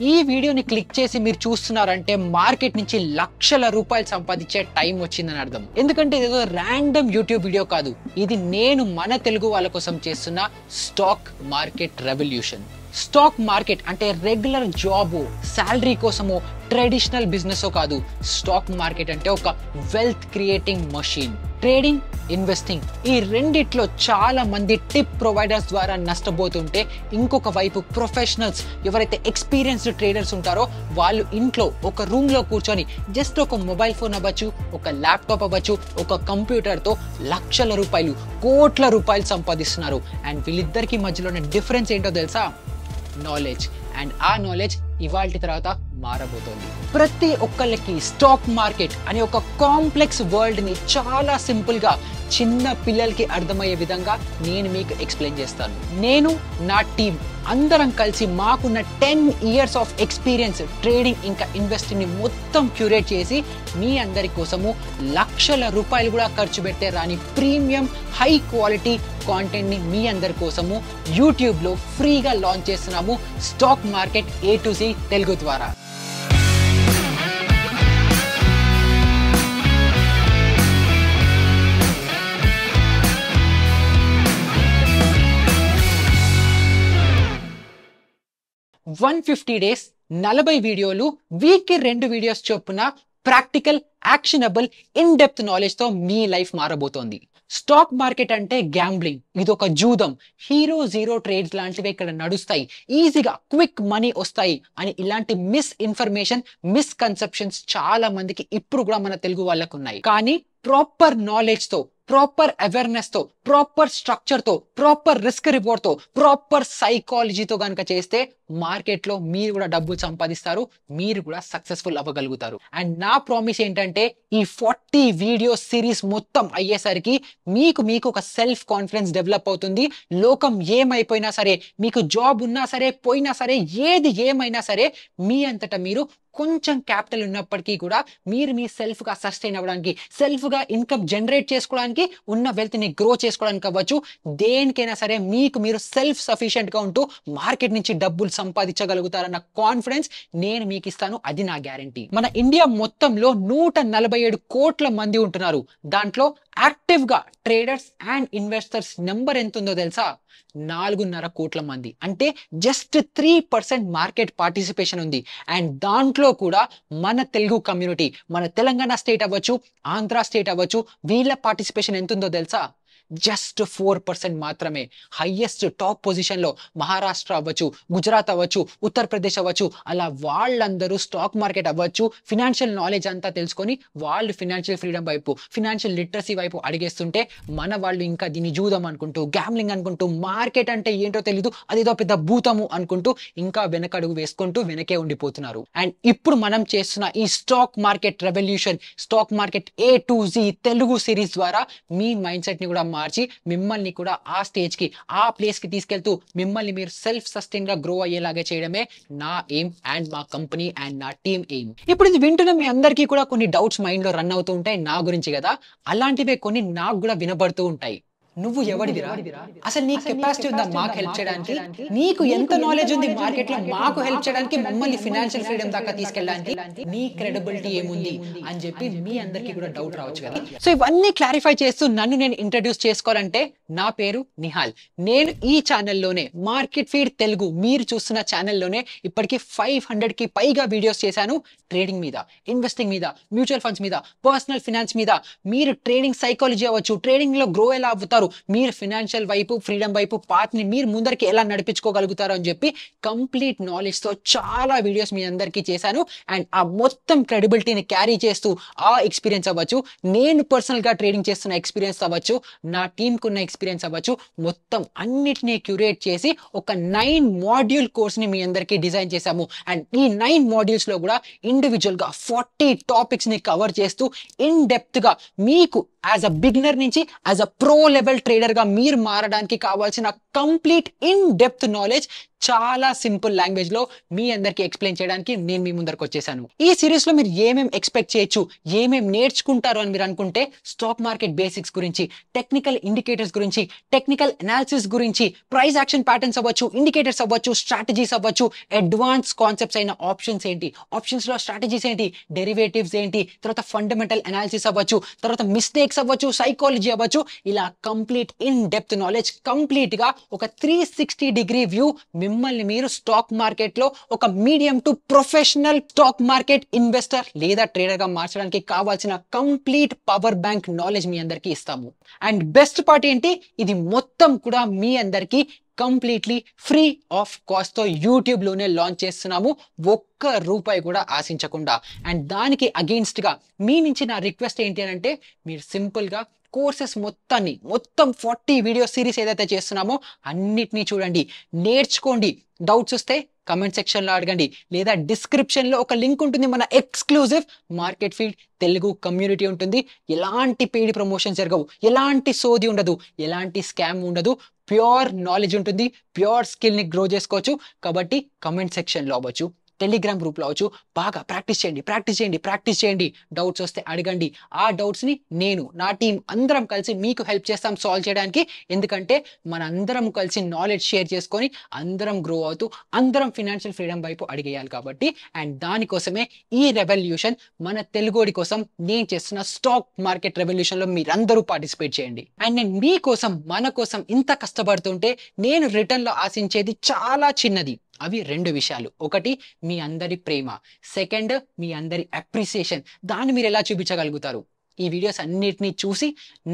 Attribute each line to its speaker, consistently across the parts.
Speaker 1: ఈ వీడియోని క్లిక్ చేసి మీరు చూస్తున్నారంటే మార్కెట్ నుంచి లక్షల రూపాయలు సంపాదించే టైం వచ్చిందని అర్థం. ఎందుకంటే ఇదేదో ర్యాండమ్ యూట్యూబ్ వీడియో కాదు, ఇది నేను మన తెలుగు వాళ్ళ కోసం చేస్తున్న stock market revolution. Stock market అంటే రెగ్యులర్ జాబ్ శాలరీ కోసమో ట్రెడిషనల్ బిజినెస్ కాదు. స్టాక్ మార్కెట్ అంటే ఒక wealth creating machine. Trading, investing ఈ రెండిట్లో చాలా మంది టిప్ ప్రొవైడర్స్ ద్వారా నష్టపోతుంటే, ఇంకొక వైపు ప్రొఫెషనల్స్ ఎవరైతే ఎక్స్పీరియన్స్డ్ ట్రేడర్స్ ఉంటారో వాళ్ళు ఇంట్లో ఒక రూమ్ లో కూర్చొని జస్ట్ ఒక మొబైల్ ఫోన్ అవ్వచ్చు, ఒక ల్యాప్టాప్ అవ్వచ్చు, ఒక కంప్యూటర్ తో లక్షల రూపాయలు, కోట్ల రూపాయలు సంపాదిస్తున్నారు. అండ్ వీళ్ళిద్దరికి మధ్యలో ఉన్న డిఫరెన్స్ ఏంటో తెలుసా? నాలెడ్జ్. అండ్ ఆ నాలెడ్జ్ ఇవాల్టి తర్వాత మారబోతోంది. ప్రతి ఒక్కళ్ళకి స్టాక్ మార్కెట్ అనే ఒక కాంప్లెక్స్ వరల్డ్ ని చాలా సింపుల్ గా చిన్న పిల్లలకి అర్థమయ్యే విధంగా నేను మీకు ఎక్స్ప్లెయిన్ చేస్తాను. నేను నా టీం అందరం కలిసి మాకున్న 10 years ఆఫ్ ఎక్స్పీరియన్స్ ట్రేడింగ్ ఇంకా ఇన్వెస్టింగ్ ని మొత్తం క్యూరేట్ చేసి మీ అందరి కోసము లక్షల రూపాయలు కూడా ఖర్చు పెట్టే రాని ప్రీమియం హై క్వాలిటీ కాంటెంట్ ని మీ అందరి కోసము యూట్యూబ్ లో ఫ్రీగా లాంచ్ చేస్తున్నాము, stock market A to Z Telugu ద్వారా. days 40 వీడియోలు, వీక్ కి 2 వీడియోస్ చొప్పున practical, actionable, in depth knowledge తో మీ లైఫ్ మారబోతోంది. స్టాక్ మార్కెట్ అంటే గ్యాంబ్లింగ్, ఇది ఒక జూదం. హీరో జీరో ట్రేడ్స్ లాంటివి ఇక్కడ నడుస్తాయి, ఈజీగా క్విక్ మనీ వస్తాయి అని ఇలాంటి మిస్ఇన్ఫర్మేషన్, మిస్కన్సెప్షన్స్ చాలా మందికి ఇప్పుడు కూడా మన తెలుగు వాళ్ళకు ఉన్నాయి. కానీ ప్రాపర్ నాలెడ్జ్ తో, ప్రాపర్ అవేర్నెస్ తో, ప్రాపర్ స్ట్రక్చర్ తో, ప్రాపర్ రిస్క్ రిపోర్ట్ తో, ప్రాపర్ సైకాలజీతో కనుక చేస్తే మార్కెట్ లో మీరు కూడా డబ్బులు సంపాదిస్తారు, మీరు కూడా సక్సెస్ఫుల్ అవ్వగలుగుతారు. అండ్ నా ప్రామిస్ ఏంటంటే ఈ 40 వీడియో సిరీస్ మొత్తం అయ్యేసరికి మీకు ఒక సెల్ఫ్ కాన్ఫిడెన్స్ డెవలప్ అవుతుంది. లోకం ఏమైపోయినా సరే, మీకు జాబ్ ఉన్నా సరే పోయినా సరే, ఏది ఏమైనా సరే, మీ అంతటా మీరు కొంచెం క్యాపిటల్ ఉన్నప్పటికీ కూడా మీరు మీ సెల్ఫ్ గా సస్టైన్ అవ్వడానికి, సెల్ఫ్ గా ఇన్కమ్ జనరేట్ చేసుకోవడానికి, ఉన్న వెల్త్ ని గ్రో చేసుకోవడానికి అవ్వచ్చు, దేనికైనా సరే మీకు మీరు సెల్ఫ్ సఫిషియెంట్ గా ఉంటూ మార్కెట్ నుంచి డబ్బులు సంపాదించగలుగుతారన్న కాన్ఫిడెన్స్ నేను మీకు ఇస్తాను, అది నా గ్యారంటీ. మన ఇండియా మొత్తంలో 147 కోట్ల మంది ఉంటున్నారు. దాంట్లో యాక్టివ్ గా ట్రేడర్స్ అండ్ ఇన్వెస్టర్స్ నెంబర్ ఎంత ఉందో తెలుసా? 4.5 కోట్ల మంది. అంటే జస్ట్ 3% మార్కెట్ పార్టిసిపేషన్ ఉంది. అండ్ దాంట్లో కూడా మన తెలుగు కమ్యూనిటీ, మన తెలంగాణ స్టేట్ అవ్వచ్చు, ఆంధ్ర స్టేట్ అవ్వచ్చు, వీళ్ళ పార్టిసిపేషన్ ఎంత ఉందో తెలుసా? జస్ట్ 4% మాత్రమే. హైయెస్ట్ టాప్ పొజిషన్ లో మహారాష్ట్ర అవ్వచ్చు, గుజరాత్ అవ్వచ్చు, ఉత్తరప్రదేశ్ అవ్వచ్చు, అలా వాళ్ళందరూ స్టాక్ మార్కెట్ అవ్వచ్చు ఫినాన్షియల్ నాలెడ్జ్ అంతా తెలుసుకొని వాళ్ళు ఫినాన్షియల్ ఫ్రీడమ్ వైపు, ఫినాన్షియల్ లిటరసీ వైపు అడిగేస్తుంటే, మన వాళ్ళు ఇంకా దీన్ని జూదం అనుకుంటూ, గ్యామ్లింగ్ అనుకుంటూ, మార్కెట్ అంటే ఏంటో తెలీదు, అదేదో పెద్ద భూతము అనుకుంటూ ఇంకా వెనకడుగు వేసుకుంటూ వెనకే ఉండిపోతున్నారు. అండ్ ఇప్పుడు మనం చేస్తున్న ఈ stock market revolution, stock market A to Z Telugu series ద్వారా మీ మైండ్ సెట్ ని కూడా మార్చి మిమ్మల్ని కూడా ఆ స్టేజ్ కి, ఆ ప్లేస్ కి తీసుకెళ్తూ మిమ్మల్ని మీరు సెల్ఫ్ సస్టైన్ గా గ్రో అయ్యేలాగా చేయడమే నా ఎయిమ్ అండ్ మా కంపెనీ అండ్ నా టీమ్ ఎయిమ్. ఇప్పుడు ఇది వింటున్న మీ అందరికీ కూడా కొన్ని డౌట్స్ మైండ్ లో రన్ అవుతూ ఉంటాయి నా గురించి కదా, అలాంటివే కొన్ని నాకు కూడా వినబడుతూ ఉంటాయి. నువ్వు ఎవడివిరా? అసలు నీ కెపాసిటీ ఉందా మాకు హెల్ప్ చేయడానికి? నీకు ఎంత నాలెడ్జ్ ఉంది మార్కెట్ లో మాకు హెల్ప్ చేయడానికి, మమ్మల్ని ఫినాన్షియల్ ఫ్రీడమ్ దాకా తీసుకెళ్ళడానికి? నీ క్రెడిబిలిటీ ఏముంది అని చెప్పి మీ అందరికీ కూడా డౌట్ రావచ్చు కదా. సో ఇవన్నీ క్లారిఫై చేస్తూ నన్ను నేను ఇంట్రడ్యూస్ చేసుకోవాలంటే, నా పేరు నిహాల్. నేను ఈ ఛానల్లోనే, మార్కెట్ ఫీడ్ తెలుగు మీరు చూస్తున్న ఛానల్లోనే ఇప్పటికీ 500కి పైగా వీడియోస్ చేశాను. ట్రేడింగ్ మీద, ఇన్వెస్టింగ్ మీద, మ్యూచువల్ ఫండ్స్ మీద, పర్సనల్ ఫినాన్స్ మీద. మీరు ట్రేడింగ్ సైకాలజీ అవ్వచ్చు, ట్రేడింగ్ లో గ్రో ఎలా అవుతారు, మీరు ఫినాన్షియల్ వైపు, ఫ్రీడమ్ వైపు పాత్ ని మీరు ముందరికి ఎలా నడిపించుకోగలుగుతారు అని చెప్పి కంప్లీట్ నాలెడ్జ్ తో చాలా వీడియోస్ మీ అందరికీ చేశాను. అండ్ ఆ మొత్తం క్రెడిబిలిటీని క్యారీ చేస్తూ ఆ ఎక్స్పీరియన్స్ అవ్వచ్చు, నేను పర్సనల్ గా ట్రేడింగ్ చేస్తున్న ఎక్స్పీరియన్స్ అవ్వచ్చు, నా టీమ్ కున్న ఎక్స్పీరియన్స్ అవ్వచ్చు, మొత్తం అన్నిటినీ క్యూరేట్ చేసి ఒక 9 మాడ్యూల్ కోర్స్ ని మీ అందరికీ డిజైన్ చేశాము. అండ్ ఈ 9 మాడ్యూల్స్ లో కూడా ఇండివిజువల్ గా 40 టాపిక్స్ ని కవర్ చేస్తూ ఇన్ డెప్త్ గా మీకు యాజ్ అ బిగినర్ నుంచి as a pro level trader గా మీరు మారడానికి కావాల్సిన కంప్లీట్ ఇన్ డెప్త్ నాలెడ్జ్ చాలా సింపుల్ లాంగ్వేజ్ లో మీ అందరికి ఎక్స్ప్లెయిన్ చేయడానికి నేను మీ ముందరకు వచ్చేసాను. ఈ సిరీస్ లో మీరు ఏమేం ఎక్స్పెక్ట్ చేయొచ్చు, ఏమేం నేర్చుకుంటారు అని మీరు అనుకుంటే స్టాక్ మార్కెట్ బేసిక్స్ గురించి, టెక్నికల్ ఇండికేటర్స్ గురించి, టెక్నికల్ అనాలిసిస్ గురించి, ప్రైస్ యాక్షన్ ప్యాటర్న్స్ అవ్వచ్చు, ఇండికేటర్స్ అవ్వచ్చు, స్ట్రాటజీస్ అవ్వచ్చు, అడ్వాన్స్ కాన్సెప్ట్స్ అయిన ఆప్షన్స్ ఏంటి, ఆప్షన్స్ లో స్ట్రాటజీస్ ఏంటి, డెరివేటివ్స్ ఏంటి, తర్వాత ఫండమెంటల్ అనాలిసిస్ అవ్వచ్చు, తర్వాత మిస్టేక్స్ అవ్వచ్చు, సైకాలజీ అవ్వచ్చు, ఇలా complete in depth knowledge, complete గా ఒక 360 డిగ్రీ వ్యూ మిమ్మల్ని మీరు స్టాక్ మార్కెట్ లో ఒక medium to professional stock market investor లేదా ట్రేడర్ గా మార్చడానికి కావాల్సిన కంప్లీట్ పవర్ బ్యాంక్ నాలెడ్జ్ మీ అందరికీ ఇస్తాము. అండ్ బెస్ట్ పార్ట్ ఏంటి, ఇది మొత్తం కూడా మీ అందరికీ కంప్లీట్లీ ఫ్రీ ఆఫ్ కాస్ట్ తో యూట్యూబ్ లోనే లాంచ్ చేస్తున్నాము, ఒక్క రూపాయి కూడా ఆశించకుండా. అండ్ దానికి అగెయిన్స్ట్ గా మీ నుంచి నా రిక్వెస్ట్ ఏంటి అని అంటే, మీరు సింపుల్ గా కోర్సెస్ మొత్తం 40 వీడియో సిరీస్ ఏదైతే చేస్తున్నామో అన్నిటినీ చూడండి, నేర్చుకోండి. డౌట్స్ వస్తే కమెంట్ సెక్షన్ లో అడగండి, లేదా డిస్క్రిప్షన్ లో ఒక లింక్ ఉంటుంది, మన exclusive market field Telugu community ఉంటుంది. ఎలాంటి పెయిడ్ ప్రమోషన్ జరగవు, ఎలాంటి సోది ఉండదు, ఎలాంటి స్కామ్ ఉండదు, ప్యూర్ నాలెడ్జ్ ఉంటుంది, ప్యూర్ స్కిల్ ని గ్రో చేసుకోవచ్చు. కాబట్టి కమెంట్ సెక్షన్ లో అవ్వచ్చు, టెలిగ్రామ్ గ్రూప్ లో అవచ్చు, బాగా ప్రాక్టీస్ చేయండి. డౌట్స్ వస్తే అడగండి. ఆ డౌట్స్ ని నేను, నా టీం అందరం కలిసి మీకు హెల్ప్ చేస్తాం సాల్వ్ చేయడానికి. ఎందుకంటే మన అందరం కలిసి నాలెడ్జ్ షేర్ చేసుకొని అందరం గ్రో అవుతూ అందరం ఫినాన్షియల్ ఫ్రీడమ్ వైపు అడిగేయాలి కాబట్టి. అండ్ దానికోసమే ఈ రెవల్యూషన్, మన తెలుగోడి కోసం నేను చేస్తున్న స్టాక్ మార్కెట్ రెవల్యూషన్ లో మీరందరూ పార్టిసిపేట్ చేయండి. అండ్ నేను మీకోసం, మన కోసం ఇంత కష్టపడుతుంటే నేను రిటర్న్ లో ఆశించేది చాలా చిన్నది. అవి 2 విషయాలు. ఒకటి మీ అందరి ప్రేమ, సెకండ్ మీ అందరి అప్రిసియేషన్. దాన్ని మీరు ఎలా చూపించగలుగుతారు? ఈ వీడియోస్ అన్నిటినీ చూసి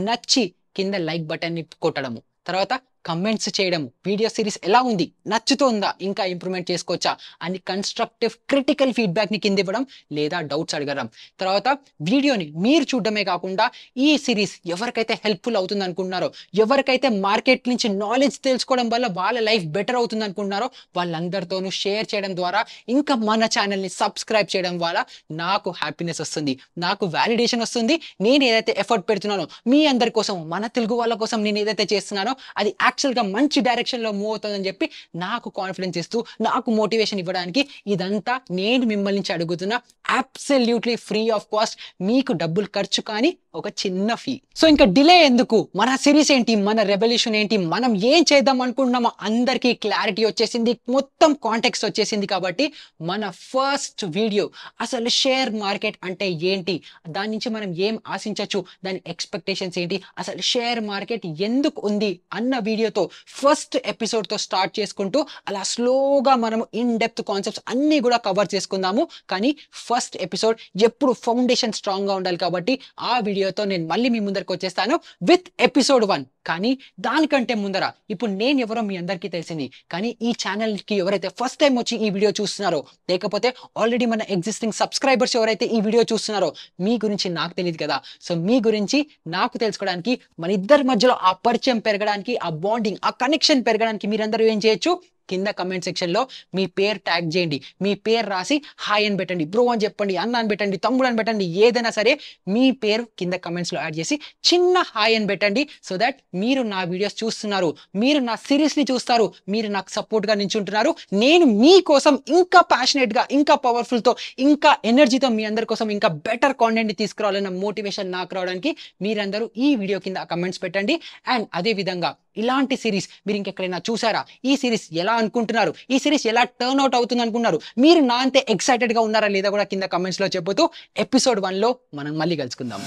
Speaker 1: నచ్చి కింద లైక్ బటన్ ని కొట్టడము, తర్వాత కమెంట్స్ చేయడము, వీడియో సిరీస్ ఎలా ఉంది, నచ్చుతోందా, ఇంకా ఇంప్రూవ్మెంట్ చేసుకోవచ్చా అని కన్స్ట్రక్టివ్ క్రిటికల్ ఫీడ్బ్యాక్ ని కింద ఇవ్వడం, లేదా డౌట్స్ అడగడం. తర్వాత వీడియోని మీరు చూడడమే కాకుండా ఈ సిరీస్ ఎవరికైతే హెల్ప్ఫుల్ అవుతుంది అనుకుంటున్నారో, ఎవరికైతే మార్కెట్ నుంచి నాలెడ్జ్ తెలుసుకోవడం వల్ల వాళ్ళ లైఫ్ బెటర్ అవుతుంది అనుకుంటున్నారో వాళ్ళందరితోనూ షేర్ చేయడం ద్వారా, ఇంకా మన ఛానల్ని సబ్స్క్రైబ్ చేయడం వల్ల నాకు హ్యాపీనెస్ వస్తుంది, నాకు వ్యాలిడేషన్ వస్తుంది. నేను ఏదైతే ఎఫర్ట్ పెడుతున్నానో మీ అందరి కోసం, మన తెలుగు వాళ్ళ కోసం నేను ఏదైతే చేస్తున్నానో అది యాక్చువల్ గా మంచి డైరెక్షన్ లో మూవ్ అవుతుందని చెప్పి నాకు కాన్ఫిడెన్స్ ఇస్తూ, నాకు మోటివేషన్ ఇవ్వడానికి ఇదంతా నేను మిమ్మల్ని నుంచి అడుగుతున్న అబ్సల్యూట్లీ ఫ్రీ ఆఫ్ కాస్ట్, మీకు డబ్బులు ఖర్చు కానీ ఒక చిన్న ఫీ. సో ఇంకా డిలే ఎందుకు, మన సిరీస్ ఏంటి, మన రెవల్యూషన్ ఏంటి, మనం ఏం చేద్దాం అనుకుంటున్నామో అందరికీ క్లారిటీ వచ్చేసింది, మొత్తం కాంటెక్స్ట్ వచ్చేసింది. కాబట్టి మన ఫస్ట్ వీడియో అసలు షేర్ మార్కెట్ అంటే ఏంటి, దాని నుంచి మనం ఏం ఆశించవచ్చు, దాని ఎక్స్పెక్టేషన్స్ ఏంటి, అసలు షేర్ మార్కెట్ ఎందుకు ఉంది అన్న వీడియోతో ఫస్ట్ ఎపిసోడ్ తో స్టార్ట్ చేసుకుంటూ అలా స్లోగా మనము ఇన్ డెప్త్ కాన్సెప్ట్స్ అన్ని కూడా కవర్ చేసుకుందాము. కానీ ఫస్ట్ ఎపిసోడ్ ఎప్పుడు ఫౌండేషన్ స్ట్రాంగ్ గా ఉండాలి కాబట్టి ఆ వీడియోతో నేను మళ్ళీ మీ ముందరికి వచ్చేస్తాను విత్ ఎపిసోడ్ 1. కానీ దానికంటే ముందర ఇప్పుడు నేను ఎవరో మీ అందరికీ తెలిసింది. కానీ ఈ ఛానల్ కి ఎవరైతే ఫస్ట్ టైం వచ్చి ఈ వీడియో చూస్తున్నారో, లేకపోతే ఆల్రెడీ మన ఎగ్జిస్టింగ్ సబ్స్క్రైబర్స్ ఎవరైతే ఈ వీడియో చూస్తున్నారో, మీ గురించి నాకు తెలియదు కదా. సో మీ గురించి నాకు తెలుసుకోవడానికి, మన ఇద్దరి మధ్యలో ఆ పరిచయం పెరగడానికి, ఆ బాండింగ్, ఆ కనెక్షన్ పెరగడానికి మీరందరూ ఏం చేయొచ్చు, కింద కమెంట్ సెక్షన్ లో మీ పేరు ట్యాగ్ చేయండి, మీ పేరు రాసి హాయ్ అని పెట్టండి, బ్రో అని చెప్పండి, అన్న అని పెట్టండి, తమ్ముడు అని పెట్టండి, ఏదైనా సరే మీ పేరు కింద కమెంట్స్ లో యాడ్ చేసి చిన్న హాయ్ అని పెట్టండి. సో దట్ మీరు నా వీడియోస్ చూస్తున్నారు, మీరు నా సిరీస్ ని చూస్తారు, మీరు నాకు సపోర్ట్ గా నించుంటున్నారు. నేను మీకోసం ఇంకా ప్యాషనేట్ గా, ఇంకా పవర్ఫుల్ తో, ఇంకా ఎనర్జీతో మీ అందరి కోసం ఇంకా బెటర్ కాంటెంట్ ని తీసుకురావాలన్న మోటివేషన్ నాకు రావడానికి మీరందరూ ఈ వీడియో కింద కమెంట్స్ పెట్టండి. అండ్ అదే విధంగా ఇలాంటి సిరీస్ మీరు ఇంకెక్కడైనా చూసారా, ఈ సిరీస్ ఎలా అనుకుంటున్నారు, ఈ సిరీస్ ఎలా టర్న్ అవుట్ అవుతుంది అనుకుంటున్నారు, మీరు నా అంతే ఎక్సైటెడ్ గా ఉన్నారా లేదా కూడా కింద కమెంట్స్ లో చెబుతూ ఎపిసోడ్ 1 లో మనం మళ్ళీ కలుసుకుందాం.